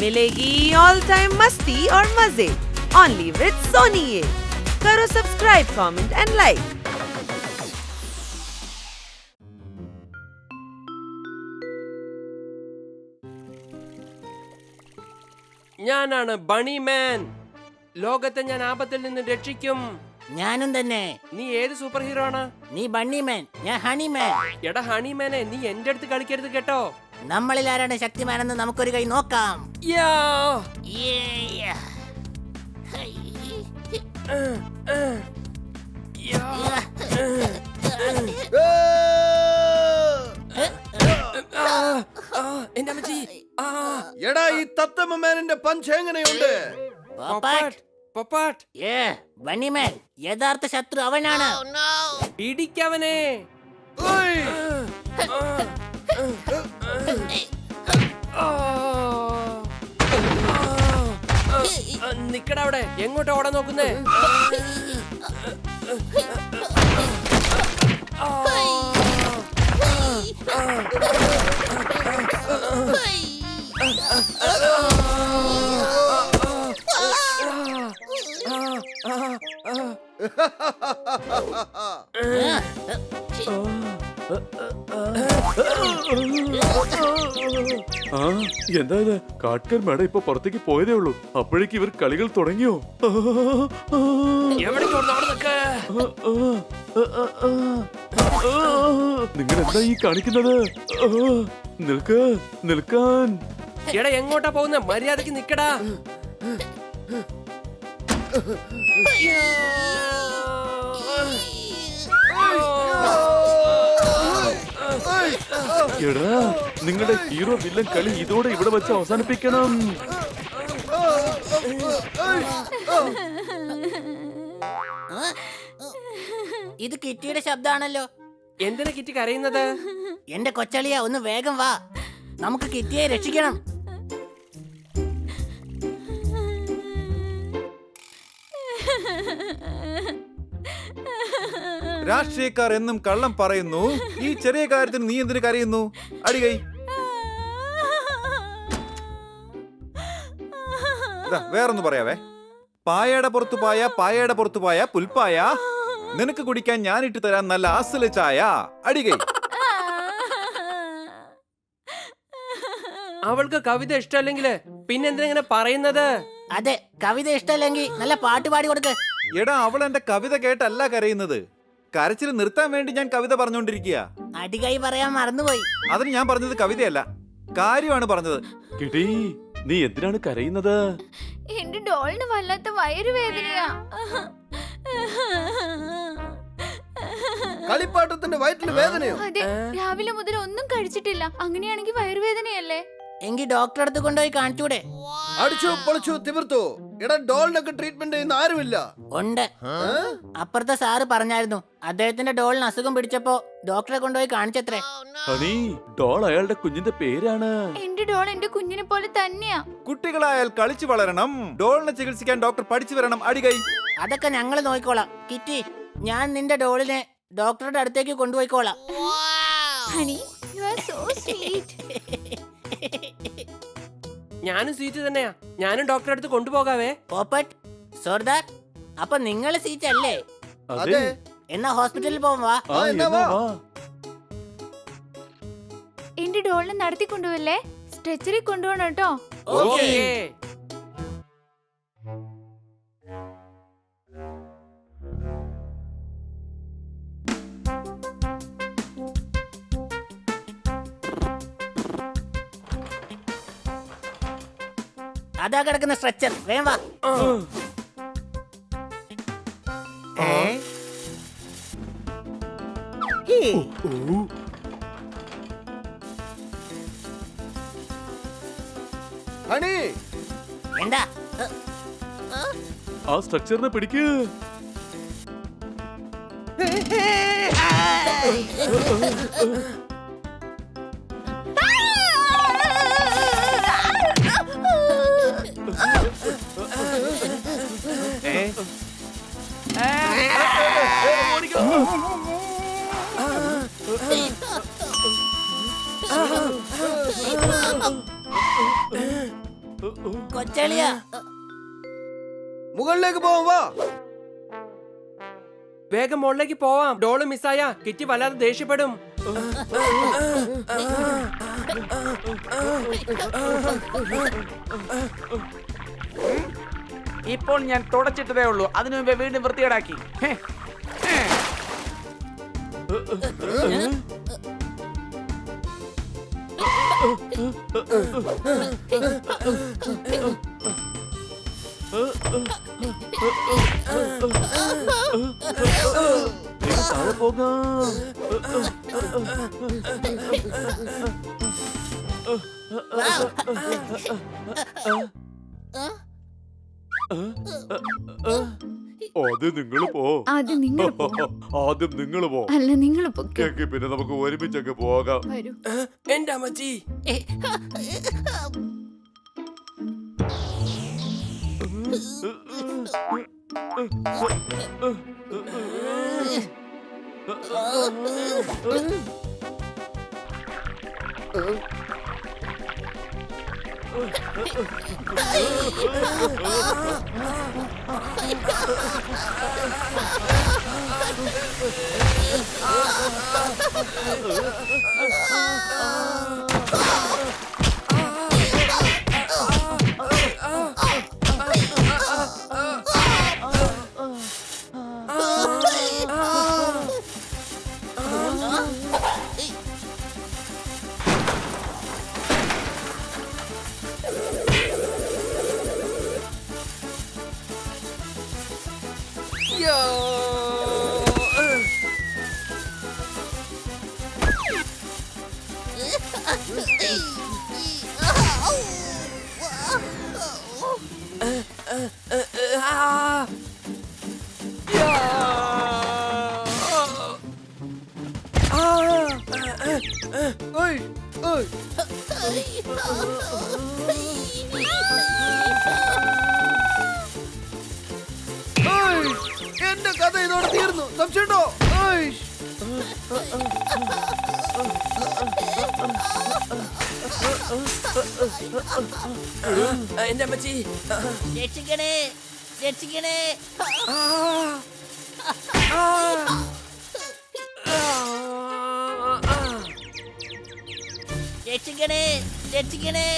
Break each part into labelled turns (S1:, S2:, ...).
S1: मिलेगी all time मस्ती और मजे ओनली विद सोनी ये। करो सब्सक्राइब, कमेंट एंड लाइक।
S2: ഞാനാണ് ബണിമാൻ. ലോകത്തെ ഞാൻ ആപത്തിൽ നിന്ന് രക്ഷിക്കും.
S3: ഞാനും തന്നെ.
S2: നീ ഏത് സൂപ്പർ ഹീറോ ആണ്?
S3: നീ ബണ്ണിമാൻ, ഞാൻ ഹണിമാൻ.
S2: എടാ ഹണിമാനെ, നീ എന്റെ അടുത്ത് കളിക്കരുത് കേട്ടോ.
S3: നമ്മളിൽ ആരാണ് ശക്തിമാനെന്ന് നമുക്കൊരു കൈ നോക്കാം.
S2: യാ. എന്റെ അമ്മച്ചി.
S4: എടാ, ഈ തത്തമ്മേനന്റെ പഞ്ച് എങ്ങനെയുണ്ട്?
S3: ബണ്ണിമാൻ, യഥാർത്ഥ ശത്രു അവനാണ്.
S2: ഇടിക്കവനെ. നിക്കട അവിടെ, എങ്ങോട്ടാ ഓടാൻ നോക്കുന്നേ?
S5: എന്താ ഇത്? കാട്ടുകാർ മേഡം ഇപ്പൊ പുറത്തേക്ക് പോയതേ ഉള്ളൂ. അപ്പോഴേക്ക് ഇവർ കളികൾ തുടങ്ങിയോ? നിങ്ങൾ എന്താ ഈ കാണിക്കുന്നത്? നിൽക്കാൻ.
S2: എടാ, എങ്ങോട്ടാ പോകുന്ന? മര്യാദക്ക് നിക്കടാ.
S5: എടാ, നിങ്ങളുടെ ഹീറോ വില്ലൻ കളി ഇതോടെ ഇവിടെ വെച്ച് അവസാനിപ്പിക്കണം.
S3: ഇത് കിറ്റിയുടെ ശബ്ദാണല്ലോ.
S2: എന്തിനാ കിറ്റി കരയുന്നത്?
S3: എന്റെ കൊച്ചളിയ, ഒന്ന് വേഗം വാ, നമുക്ക് കിറ്റിയെ രക്ഷിക്കണം.
S6: രാഷ്ട്രീയക്കാർ എന്നും കള്ളം പറയുന്നു. ഈ ചെറിയ കാര്യത്തിന് നീ എന്തിനു കരയുന്നു? അടികൈ. വേറൊന്ന് പറയാവേ. പായയുടെ പുറത്തു പായ, പായയുടെ പുറത്തു പായ, പുൽപ്പായ. നിനക്ക് കുടിക്കാൻ ഞാൻ ഇട്ട് തരാൻ നല്ല അസല് ചായ. അടികൈ.
S2: അവൾക്ക് കവിത ഇഷ്ടമല്ലെങ്കിൽ പിന്നെന്തിനാ ഇങ്ങനെ പറയുന്നത്?
S3: അതെ, കവിത ഇഷ്ടമല്ലെങ്കിൽ നല്ല പാട്ട് പാടി കൊടുക്ക്.
S6: എടാ, അവൾ എന്റെ കവിത കേട്ടല്ല കരയുന്നത്. കരച്ചിൽ നിർത്താൻ വേണ്ടി ഞാൻ കവിത പറഞ്ഞോണ്ടിരിക്കുക.
S3: അടികൈ പറയാൻ മറന്നുപോയി.
S6: അതിന് ഞാൻ പറഞ്ഞത് കവിതയല്ല, കാര്യമാണ് പറഞ്ഞത്.
S5: കിടി, നീ എന്തിനാണ് കരയുന്നത്?
S7: എന്റെ ഡോളിന് വല്ലാത്ത വയറുവേദനയാ.
S4: കളിപ്പാട്ടത്തിന്റെ വയറ്റില് വേദനയോ?
S7: അതെ, രാവിലെ മുതൽ ഒന്നും കഴിച്ചിട്ടില്ല. അങ്ങനെയാണെങ്കിൽ വയറുവേദനയല്ലേ?
S3: എങ്കിൽ ഡോക്ടറെ അടുത്ത് കൊണ്ടുപോയി കാണിച്ചൂടെ?
S4: അടിച്ചു പൊളിച്ചു തിമിർത്തു. എടാ, ഡോളിനൊക്കെ ട്രീറ്റ്മെന്റ് ചെയ്യുന്ന ആരുമില്ല.
S3: ഉണ്ട്. അപ്പുറത്തെ സാറ് പറഞ്ഞായിരുന്നു, അദ്ദേഹത്തിന്റെ ഡോളിന് അസുഖം പിടിച്ചപ്പോ ഡോക്ടറെ കൊണ്ടുപോയി കാണിച്ചത്രേ.
S5: ഹണി, ഡോൾ അയാളുടെ കുഞ്ഞിന്റെ പേരാണ്.
S7: എന്റെ ഡോൾ എന്റെ കുഞ്ഞിനെ പോലെ തന്നെയാ.
S6: കുട്ടികളായാൽ കളിച്ചു വളരണം. ഡോളിനെ ചികിത്സിക്കാൻ ഡോക്ടർ പഠിച്ചു വരണം. അടികൈ.
S3: അതൊക്കെ ഞങ്ങൾ നോക്കിക്കോളാം. കിറ്റി, ഞാൻ നിന്റെ ഡോളിനെ ഡോക്ടറുടെ അടുത്തേക്ക് കൊണ്ടുപോയിക്കോളാം.
S7: Honey, you are so sweet.
S2: ഞാനും സീറ്റ് തന്നെയാ. ഞാനും ഡോക്ടറെ അടുത്ത് കൊണ്ടുപോകാവേ.
S3: പോപ്പട്ട്, സർദാർ, അപ്പൊ നിങ്ങൾ സീറ്റ് അല്ലേ?
S5: അതെ.
S3: എന്നാ ഹോസ്പിറ്റലിൽ പോവാ.
S4: എന്നാ വാ.
S7: എന്റെ ഡോളിനെ നടത്തി കൊണ്ടുപോവല്ലേ? സ്ട്രെച്ചറിൽ കൊണ്ടുപോകണം കേട്ടോ.
S2: ഓക്കേ.
S3: അതാ കിടക്കുന്ന സ്ട്രെച്ചർ, വേഗം വാ.
S4: ഹണി,
S3: എന്താ?
S5: ആ സ്ട്രക്ചറിനെ പിടിക്ക്.
S3: കൊച്ചളിയാ.
S4: മുകളിലേക്ക് പോവാം, വാ.
S2: വേഗം മുകളിലേക്ക് പോവാം. ഡോള് മിസ്സായ കിറ്റി വല്ലാതെ ദേഷ്യപ്പെടും.
S8: ഇപ്പോൾ ഞാൻ തുടച്ചിട്ടതേ ഉള്ളൂ, അതിനു മുമ്പേ വീണ്ടും വൃത്തികേടാക്കി.
S5: താഴെ പോകാം. ആദ്യം നിങ്ങൾ പോ.
S7: ആദ്യം നിങ്ങൾ പോ.
S5: ആദ്യം നിങ്ങൾ പോ.
S7: അല്ല നിങ്ങൾ പൊക്കെ
S5: എങ്കിൽ പിന്നെ നമുക്ക് ഒരുമിച്ചൊക്കെ പോകാം.
S7: വരൂ.
S2: എന്റെ അമ്മച്ചി.
S4: ഓയ്, ഓയ്. ഓയ്, എന്റെ കഥ ഇതോടെ തീർന്നു. സംശയമുണ്ടോ? ഓയ്.
S2: എന്റെ അമ്മച്ചി.
S3: രക്ഷിക്കണേ, രക്ഷിക്കണേ. രക്ഷിക്കണേ, രക്ഷിക്കണേ.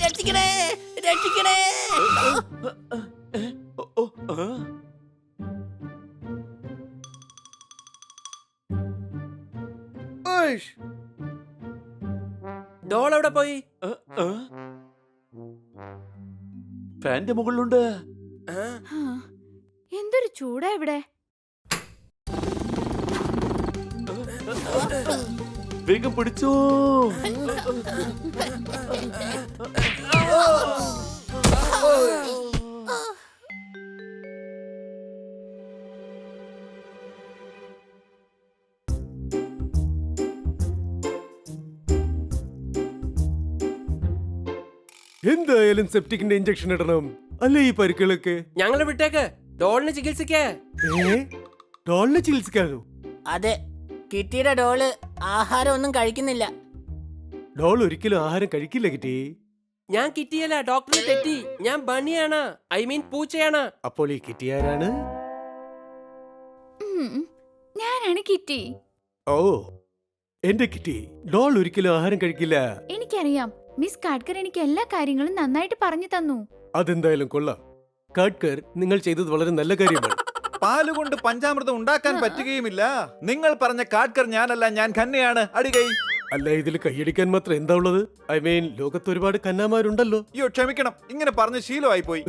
S3: രക്ഷിക്കണേ, രക്ഷിക്കണേ.
S4: ഓയ്.
S2: ഡോൾ എവിടെ പോയി?
S5: ഫാന്റെ മുകളിലുണ്ട്.
S7: ആ, എന്തൊരു ചൂടാ ഇവിടെ.
S5: വേഗം പിടിച്ചോ.
S9: എന്തായാലും സെപ്റ്റിക്കിന്റെ ഇഞ്ചക്ഷൻ ഇടണം, അല്ലേ ഈ പരിക്കുകളൊക്കെ?
S2: ഞങ്ങളെ വിട്ടേക്ക്. ഡോളിന് ചികിത്സിക്കേ.
S9: ഡോളിനെ ചികിത്സിക്കാനോ?
S3: അതെ, കിറ്റിയുടെ ഡോള് ആഹാരം ഒന്നും കഴിക്കുന്നില്ല.
S9: ഡോൾ ഒരിക്കലും ആഹാരം കഴിക്കില്ല കിറ്റി.
S2: ഞാൻ കിറ്റിയല്ല, ഡോക്ടറെ തെറ്റി. ഞാൻ ബണ്ണിയാണ്, ഐ മീൻ പൂച്ചയാണ്.
S9: അപ്പോൾ ഈ കിറ്റി ആരാണ്?
S7: ഞാനാണ് കിറ്റി.
S9: ഓ, എന്റെ കിറ്റി. ഡോൾ ഒരിക്കലും ആഹാരം കഴിക്കില്ല.
S7: എനിക്കറിയാം, മിസ് കാഡ്കർ എനിക്ക് എല്ലാ കാര്യങ്ങളും നന്നായിട്ട് പറഞ്ഞു തന്നു.
S9: അതെന്തായാലും കൊള്ളാം. കാഡ്കർ, നിങ്ങൾ ചെയ്തത് വളരെ നല്ല കാര്യമാണ്.
S6: പാലുകൊണ്ട് പഞ്ചാമൃതം ഉണ്ടാക്കാൻ പറ്റുകയുമില്ല. നിങ്ങൾ പറഞ്ഞ കാഡ്കർ ഞാനല്ല, ഞാൻ ഖന്നയാണ്. അടികൈ.
S9: അല്ല, ഇതിൽ കൈയടിക്കാൻ മാത്രം എന്താ ഉള്ളത്? ഐ മീൻ, ലോകത്ത് ഒരുപാട് കന്നാമാരുണ്ടല്ലോ.
S6: അയ്യോ ക്ഷമിക്കണം, ഇങ്ങനെ പറഞ്ഞ് ശീലമായി പോയി.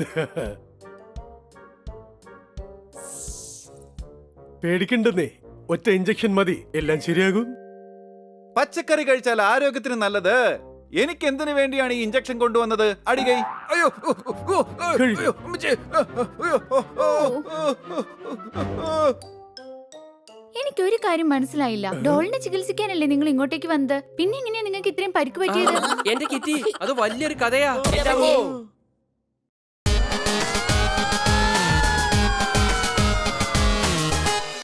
S9: പേടിക്കണ്ടെന്നേ, ഒറ്റ ഇഞ്ചക്ഷൻ മതി, എല്ലാം ശരിയാകും.
S6: പച്ചക്കറി കഴിച്ചാൽ ആരോഗ്യത്തിന് നല്ലത്. എനിക്ക് എന്തിനു വേണ്ടിയാണ് ഈ ഇഞ്ചക്ഷൻ കൊണ്ടുവന്നത്? അടികൈ. അയ്യോ,
S9: കഴിഞ്ഞു.
S6: അമ്മച്ചി. അയ്യോ,
S7: എനിക്കൊരു കാര്യം മനസ്സിലായില്ല. ഡോളിനെ ചികിത്സിക്കാനല്ലേ നിങ്ങൾ ഇങ്ങോട്ടേക്ക് വന്നത്? പിന്നെ എങ്ങനെയാ നിങ്ങൾക്ക് ഇത്രയും പരിക്ക് പറ്റിയത്?
S2: എന്റെ കിറ്റി, അത് വലിയൊരു കഥയാ. എന്റെ അമ്മോ.